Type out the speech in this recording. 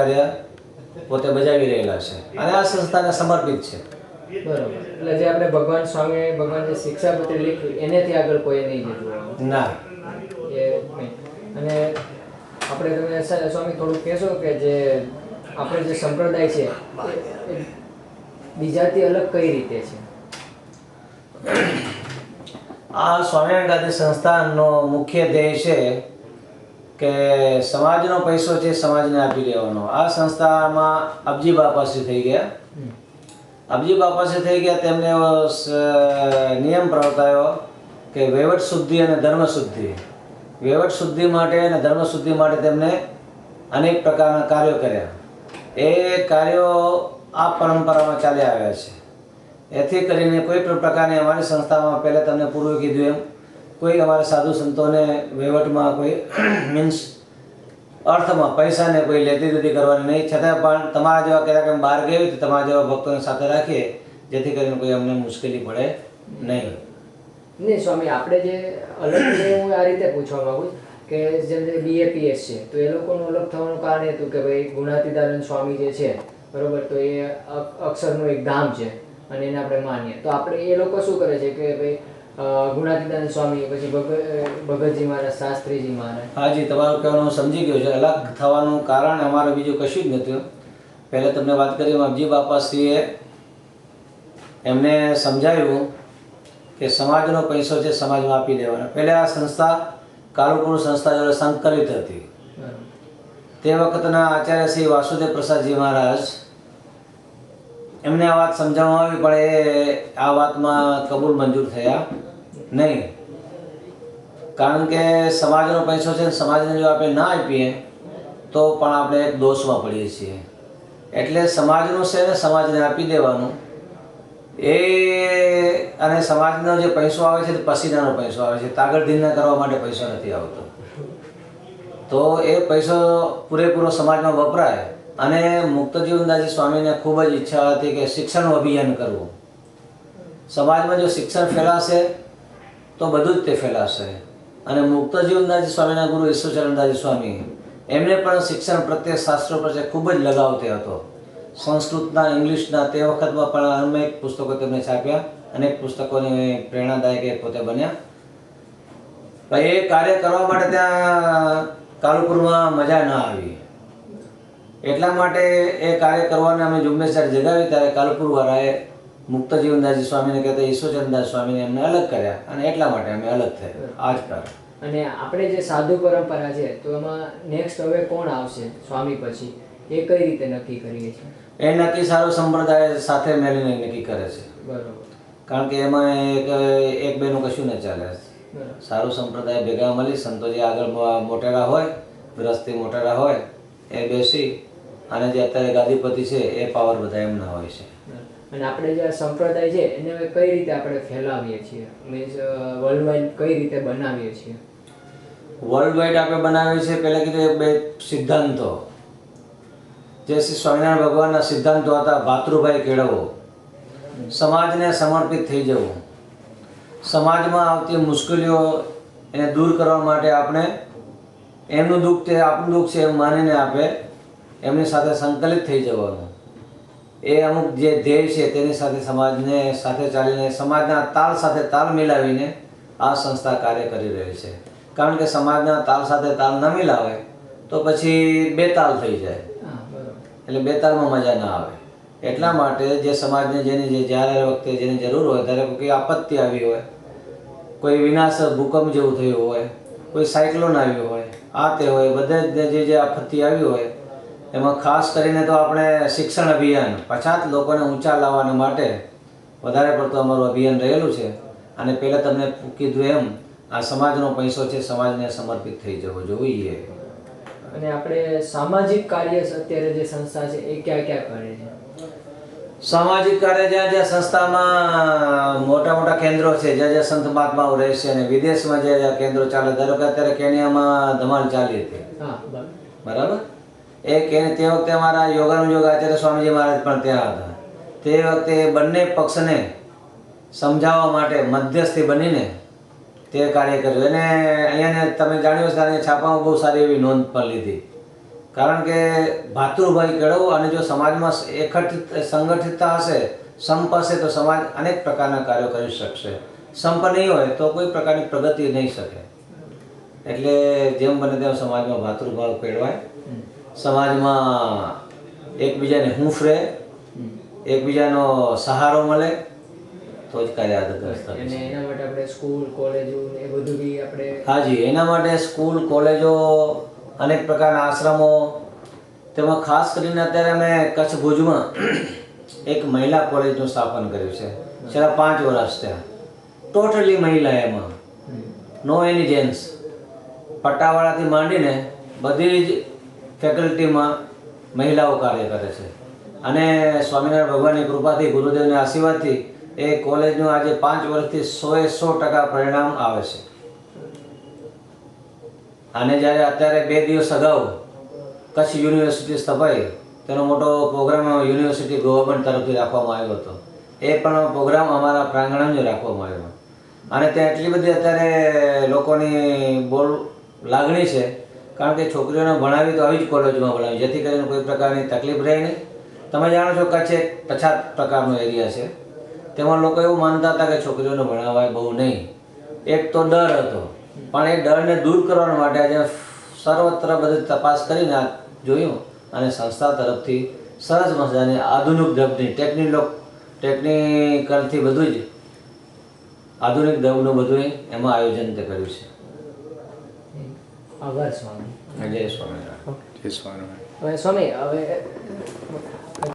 કાર્ય પોતે બજાવી રહેલા છે અને આ સંસ્થાને સમર્પિત છે. બરોબર. એટલે જે આપણે ભગવાન સ્વામી ભગવાન જે શિક્ષાપત્ર લખ્યું એનેથી આગળ કોઈ નહીં જતું ના. એ નહીં. અને આપણે તમે સ્વામી થોડુંક કહેશો કે જે આપણે જે સંપ્રદાય છે એ બીજાથી અલગ કઈ રીતે છે? આ સ્વામિનારાયણ ગાદી સંસ્થાનનો મુખ્ય ધ્યેય છે કે સમાજનો પૈસો છે સમાજને આપી દેવાનો. આ સંસ્થામાં અબજી બાપાશ્રી થઈ ગયા. અબજી બાપાશ્રી થઈ ગયા, તેમને નિયમ પ્રવર્તાયો કે વહીવટ શુદ્ધિ અને ધર્મ શુદ્ધિ. વહીવટ શુદ્ધિ માટે અને ધર્મ શુદ્ધિ માટે તેમને અનેક પ્રકારના કાર્યો કર્યા. એ કાર્યો આ પરંપરામાં ચાલ્યા આવ્યા છે. એથી કરીને કોઈ પણ પ્રકારની અમારી સંસ્થામાં પહેલાં તમને પૂર્વે કીધું એમ કોઈ અમારા સાધુ સંતોને વહીવટમાં કોઈ મીન્સ અર્થમાં પૈસાને કોઈ લેતી દેતી કરવાની નહીં. છતાં પણ તમારા જેવા કહેતા કે બહાર ગઈ તો તમારા જેવા ભક્તોને સાથે રાખીએ જેથી કરીને કોઈ અમને મુશ્કેલી પડે નહીં. નહીં સ્વામી, આપણે જે અલગ હું આ રીતે પૂછવા માંગુ કે જેમ કે BAPS છે તો એ લોકોનું અલગ થવાનું કારણ એ હતું કે ભાઈ ગુણાતીતાનંદ સ્વામી જે છે બરોબર, તો એ અક્ષરનું એક ધામ છે અને એને આપણે માનીએ તો આપણે એ લોકો શું કરે છે કે ભાઈ ગુણાતીતાનંદ સ્વામી પછી ભગતજી મહારાજ, શાસ્ત્રીજી મહારાજ. હાજી, તમારું કહેવાનું હું સમજી ગયો છે. અલગ થવાનું કારણ અમારું બીજું કશું જ નહોતું. પહેલાં તમને વાત કરી અબજી બાપાશ્રીએ એમને સમજાવ્યું કે સમાજનો પૈસો છે સમાજમાં આપી દેવાનો. પહેલાં આ સંસ્થા કાલુપુર સંસ્થા જોડે સંકલિત હતી. તે વખતના આચાર્ય શ્રી વાસુદેવ પ્રસાદજી મહારાજ એમને આ વાત સમજાવવામાં આવી પણ એ આ વાતમાં કબૂલ મંજૂર થયા નહીં. કારણ કે સમાજનો પૈસો છે સમાજને જો આપણે ના આપીએ તો પણ આપણે એક દોષમાં પડીએ છીએ. એટલે સમાજનું છે ને સમાજને આપી દેવાનું. એ અને સમાજનો જે પૈસો આવે છે તે પસીનાનો પૈસો આવે છે, તાગડધીના કરવા માટે પૈસો નથી આવતો. તો એ પૈસો પૂરેપૂરો સમાજમાં વપરાય. અને મુક્તજીવનદાસજી સ્વામીને ખૂબ જ ઈચ્છા હતી કે શિક્ષણનું અભિયાન કરવું. સમાજમાં જો શિક્ષણ ફેલાશે તો બધું જ તે ફેલાશે. અને મુક્તજીવનદાસજી સ્વામીના ગુરુ ઈશ્વરચરણદાસજી સ્વામી એમને પણ શિક્ષણ પ્રત્યે શાસ્ત્રો પ્રત્યે ખૂબ જ લગાવ તે હતો. સંસ્કૃતના, ઇંગ્લિશના તે વખતમાં પણ અનેક પુસ્તકો તેમને છાપ્યા. અનેક પુસ્તકોની પ્રેરણાદાયક એ પોતે બન્યા. એ કાર્ય કરવા માટે ત્યાં કાલુપુરમાં મજા ન આવી. એટલા માટે એ કાર્ય કરવાને અમે ઝુંબેશ જ્યારે જગાવી ત્યારે કાલુપુરવાળાએ મુક્તજીવનદાસજી સ્વામીને કહેતા ઈશ્વરચરણદાસ સ્વામીને એમને અલગ કર્યા અને એટલા માટે અમે અલગ થયા. આ જ કારણ. અને આપણે જે સાધુ પરંપરા છે તો એમાં નેક્સ્ટ હવે કોણ આવશે સ્વામી પછી, એ કઈ રીતે નક્કી કરીએ છીએ? એ નક્કી સારો સંપ્રદાય સાથે મળીને નક્કી કરે છે. બરોબર. કારણ કે એમાં એક બેનું કશું ન ચાલે. સારું સંપ્રદાય ભેગા મળી સંતો જે આગળ મોટેરા હોય, ગ્રસ્તી મોટેરા હોય એ બેસી અને જે અત્યારે ગાદીપતિ છે એ પાવર બધા એમના હોય છે. અને આપણે જે સંપ્રદાય છે એને કઈ રીતે આપણે ફેલાવીએ છીએ, મીન્સ વર્લ્ડ વાઇડ કઈ રીતે બનાવીએ છીએ? વર્લ્ડ વાઇડ આપણે બનાવીએ છીએ પહેલાં કીધું બે સિદ્ધાંતો જે શ્રી સ્વામિનારાયણ ભગવાનના સિદ્ધાંતો હતા. ભાતૃભાઈ કેળવવો, સમાજને સમર્પિત થઈ જવું, સમાજમાં આવતી મુશ્કેલીઓ એને દૂર કરવા માટે આપણે એમનું દુઃખ તે આપણું દુઃખ છે એમ માનીને આપણે એમની સાથે સંકલિત થઈ જવાનું. એ અમુક જે ધ્યેય છે તેની સાથે સમાજને સાથે ચાલીને સમાજના તાલ સાથે તાલ મિલાવીને આ સંસ્થા કાર્ય કરી રહી છે. કારણ કે સમાજના તાલ સાથે તાલ ન મિલાવે તો પછી બેતાલ થઈ જાય. એટલે બેતાલમાં મજા ના આવે. એટલા માટે જે સમાજને જેની જ્યારે વખતે જેની જરૂર હોય ત્યારે કોઈ આપત્તિ આવી હોય, કોઈ વિનાશ ભૂકંપ જેવું થયું હોય, કોઈ સાયક્લોન આવ્યું હોય, આ તે હોય, બધે જે આપત્તિ આવી હોય એમાં ખાસ કરીને તો આપણે શિક્ષણ અભિયાન પછાત લોકોને ઊંચા લાવવા માટે વધારે પડતું અમારું અભિયાન રહેલું છે. અને પહેલાં તમને કીધું એમ આ સમાજનો પૈસો છે સમાજને સમર્પિત થઈ જવો જોઈએ. અને આપણે સામાજિક કાર્ય અત્યારે જે સંસ્થા છે એ ક્યાં ક્યાં કરે છે? સામાજિક કાર્ય જ્યાં જ્યાં સંસ્થામાં મોટા મોટા કેન્દ્રો છે, જ્યાં જ્યાં સંત મહાત્માઓ રહે છે અને વિદેશમાં જ્યાં કેન્દ્રો ચાલે, ધારો કે અત્યારે કેન્યામાં ધમાલ ચાલી હતી. બરાબર. તે વખતે અમારા યોગાનુયોગ આચાર્ય સ્વામીજી મહારાજ પણ ત્યાં હતા. તે વખતે બંને પક્ષને સમજાવવા માટે મધ્યસ્થી બનીને તે કાર્ય કર્યું. અને અહીંયાને તમે જાણ્યું હશે, છાપામાં બહુ સારી એવી નોંધ પણ લીધી કારણ કે ભાતૃભાઈ કેળવવો અને જો સમાજમાં સંગઠિતતા હશે, સંપ હશે તો સમાજ અનેક પ્રકારના કાર્યો કરી શકશે. સંપ નહીં હોય તો કોઈ પ્રકારની પ્રગતિ નહીં શકે. એટલે જેમ બને તેમ સમાજમાં ભાતૃભાવ કેળવાય, સમાજમાં એકબીજાને હૂંફ રહે, એકબીજાનો સહારો મળે તો જ કાર્ય આગળ અને એના માટે આપણે સ્કૂલ કોલેજો એ બધું બી આપણે હાજી, એના માટે સ્કૂલ કોલેજો અનેક પ્રકારના આશ્રમો, તેમાં ખાસ કરીને અત્યારે અમે કચ્છ ભુજમાં એક મહિલા કોલેજનું સ્થાપન કર્યું છે. છેલ્લા 5 વર્ષ ત્યાં ટોટલી મહિલા, એમાં નો એની જેન્ટ્સ, પટ્ટાવાળાથી માંડીને બધી જ ફેકલ્ટીમાં મહિલાઓ કાર્ય કરે છે. અને સ્વામિનારાયણ ભગવાનની કૃપાથી, ગુરુદેવના આશીર્વાદથી એ કોલેજનું આજે 5 વર્ષથી 100% પરિણામ આવે છે. અને જ્યારે અત્યારે 2 દિવસ અગાઉ કચ્છ યુનિવર્સિટી સ્થપાઈ, તેનો મોટો પ્રોગ્રામ યુનિવર્સિટી ગવર્મેન્ટ તરફથી રાખવામાં આવ્યો હતો. એ પણ પ્રોગ્રામ અમારા પ્રાંગણમાં જ રાખવામાં આવ્યો. અને ત્યાં એટલી બધી અત્યારે લોકોની લાગણી છે, કારણ કે છોકરીઓને ભણાવી તો આવી જ કોલેજમાં ભણાવી, જેથી કરીને કોઈ પ્રકારની તકલીફ રહે નહીં. તમે જાણો છો કચ્છ એક પછાત પ્રકારનો એરિયા છે. તેમાં લોકો એવું માનતા હતા કે છોકરીઓને ભણાવાય બહુ નહીં. એક તો ડર હતો, પણ એ ડરને દૂર કરવા માટે આજે સર્વત્ર બધી તપાસ કરીને જોયું અને સંસ્થા તરફથી સરસ મજાની આધુનિક ઢબની ટેકનિકલથી બધું જ આધુનિક ઢબનું બધું એમાં આયોજન તે કર્યું છે. આભાર સ્વામી. જય સ્વામિનારાયણ. જય સ્વામિનારાયણ. હવે સ્વામી, હવે